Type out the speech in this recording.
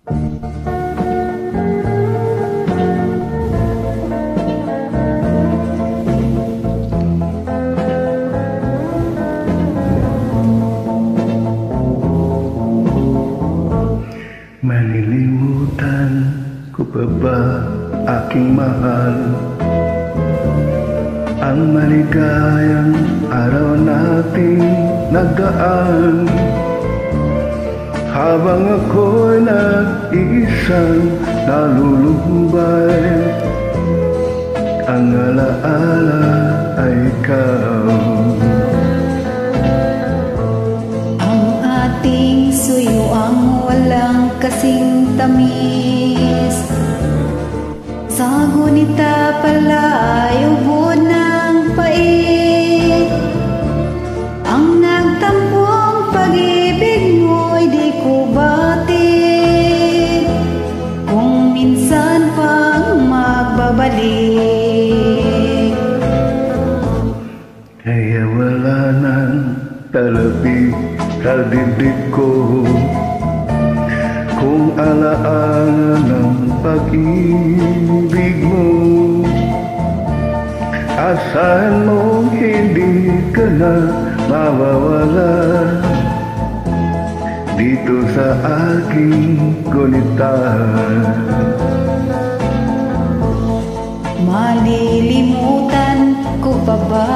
Malilimutan ko pa ba, aking mahal, ang maligayang araw nating nagdaan, habang ako'y nag-iisang nalulumbay, ang alaala ay ikaw. Ang ating suyo ang walang kasing tamis, sa gunita pala ay ubod ng pait. Ang nagtampong pag-ibig mo'y di ko batid, kung minsan pang magbabalik. Kaya wala nang talabi sa dibdib ko, kung alaala ng pag-ibig mo. Asahan mo hindi ka na mawawala dito sa aking gunita. Malilimutan ko pa ba